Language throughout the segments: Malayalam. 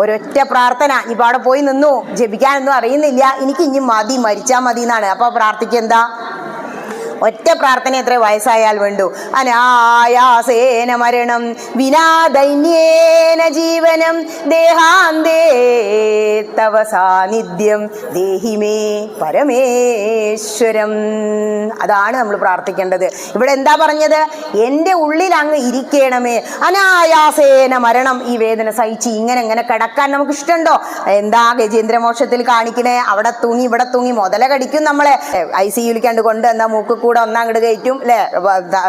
ഒരൊറ്റ പ്രാർത്ഥന. ഇപ്പൊ അവിടെ പോയി നിന്നു, ജപിക്കാനൊന്നും അറിയുന്നില്ല, എനിക്ക് ഇനി മതി, മരിച്ചാ മതി എന്നാണ്. അപ്പൊ പ്രാർത്ഥിക്കുക എന്താ? ഒറ്റ പ്രാർത്ഥന എത്ര വയസ്സായാൽ വേണ്ടു. അനായാസേന മരണം വിനാദൈന്യേന ജീവനം ദേഹാന്തേ തവ സാന്നിധ്യം ദേഹിമേ പരമേശ്വരം. അതാണ് നമ്മൾ പ്രാർത്ഥിക്കേണ്ടത്. ഇവിടെ എന്താ പറഞ്ഞത്? എൻ്റെ ഉള്ളിൽ അങ്ങ് ഇരിക്കണമേ. അനായാസേന മരണം, ഈ വേദന സഹിച്ച് ഇങ്ങനെ കിടക്കാൻ നമുക്ക് ഇഷ്ടമുണ്ടോ? എന്താ ഗജേന്ദ്രമോക്ഷത്തിൽ കാണിക്കണേ? അവിടെ തൂങ്ങി ഇവിടെ തൂങ്ങി മുതല കടിക്കും നമ്മളെ. ICU കണ്ട് കൊണ്ട് എന്നാ മൂക്ക് കൂടെ ഒന്നങ്ങോട്ട് കയറ്റും, അല്ലെ,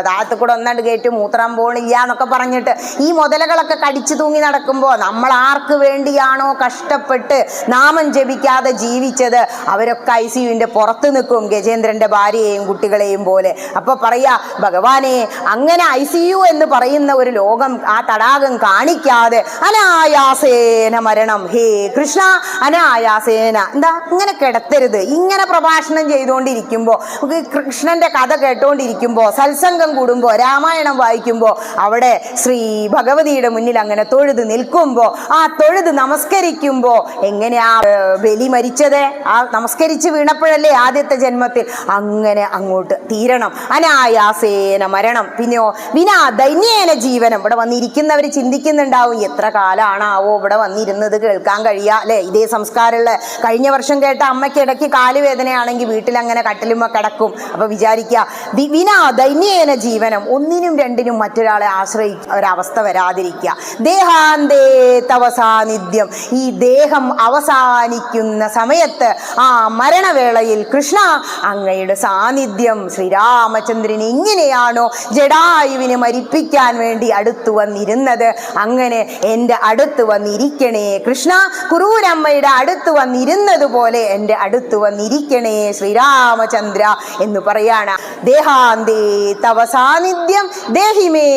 താഴത്ത് കൂടെ ഒന്നാണ്ട് കയറ്റും, മൂത്രം പോണില്ല എന്നൊക്കെ പറഞ്ഞിട്ട് ഈ മുതലകളൊക്കെ കടിച്ചു തൂങ്ങി നടക്കുമ്പോൾ നമ്മൾ ആർക്ക് വേണ്ടിയാണോ കഷ്ടപ്പെട്ട് നാമം ജപിക്കാതെ ജീവിച്ചത് അവരൊക്കെ ICUവിന്റെ പുറത്ത് നിൽക്കും, ഗജേന്ദ്രന്റെ ഭാര്യയെയും കുട്ടികളെയും പോലെ. അപ്പൊ പറയാ, ഭഗവാനെ, അങ്ങനെ ICU എന്ന് പറയുന്ന ഒരു ലോകം, ആ തടാകം കാണിക്കാതെ അനായാസേന മരണം, ഹേ കൃഷ്ണ അനായാസേന. എന്താ ഇങ്ങനെ കിടത്തരുത്. ഇങ്ങനെ പ്രഭാഷണം ചെയ്തുകൊണ്ടിരിക്കുമ്പോ, കൃഷ്ണന്റെ കഥ കേട്ടോണ്ടിരിക്കുമ്പോ, സത്സംഗം കൂടുമ്പോ, രാമായണം വായിക്കുമ്പോ, അവിടെ ശ്രീ ഭഗവതിയുടെ മുന്നിൽ അങ്ങനെ തൊഴുത് നിൽക്കുമ്പോ, ആ തൊഴുത് നമസ്കരിക്കുമ്പോ, എങ്ങനെയാ ബലി മരിച്ചത്? ആ നമസ്കരിച്ച് വീണപ്പോഴല്ലേ ആദ്യത്തെ ജന്മത്തിൽ. അങ്ങനെ അങ്ങോട്ട് തീരണം. അനായാസേന മരണം. പിന്നെയോ വിനാ ദൈന്യേന ജീവനം. ഇവിടെ വന്നിരിക്കുന്നവർ ചിന്തിക്കുന്നുണ്ടാവും, എത്ര കാലാണാവോ ഇവിടെ വന്നിരുന്നത് കേൾക്കാൻ കഴിയാ, അല്ലെ? ഇതേ സംസ്കാരമുള്ള കഴിഞ്ഞ വർഷം കേട്ട അമ്മയ്ക്ക് ഇടയ്ക്ക് കാലുവേദനയാണെങ്കിൽ വീട്ടിൽ അങ്ങനെ കട്ടിലുമ്പോ കിടക്കും. അപ്പൊ വിചാരിക്കുക, വിനാ ദൈന്യേന ജീവനം, ഒന്നിനും രണ്ടിനും മറ്റൊരാളെ ആശ്രയിക്കുക ഒരവസ്ഥ വരാതിരിക്കുക. ദേഹാന്തേ തവ സാന്നിധ്യം, ഈ ദേഹം അവസാനിക്കുന്ന സമയത്ത്, ആ മരണവേളയിൽ കൃഷ്ണ അങ്ങയുടെ സാന്നിധ്യം. ശ്രീരാമചന്ദ്രൻ എങ്ങനെയാണോ ജടായുവിനെ മരിപ്പിക്കാൻ വേണ്ടി അടുത്തു വന്നിരുന്നത്, അങ്ങനെ എൻ്റെ അടുത്ത് വന്നിരിക്കണേ കൃഷ്ണ. കുറൂരമ്മയുടെ അടുത്ത് വന്നിരുന്നത് പോലെ എൻ്റെ അടുത്ത് വന്നിരിക്കണേ ശ്രീരാമചന്ദ്ര എന്ന് പറയാണ്. ദേഹാന്തേ തവ സാന്നിധ്യം ദേഹിമേ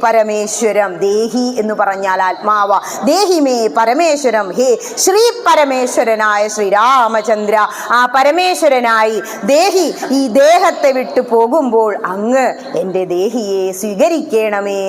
പരമേശ്വരം. ദേഹി എന്ന് പറഞ്ഞാൽ ആത്മാവ. ദേഹിമേ പരമേശ്വരം. ഹേ ശ്രീ പരമേശ്വരനായ ശ്രീരാമചന്ദ്ര, ആ പരമേശ്വരനായി ദേഹി ഈ ദേഹത്തെ വിട്ടു പോകുമ്പോൾ അങ്ങ് എൻ്റെ ദേഹിയെ സ്വീകരിക്കണമേ.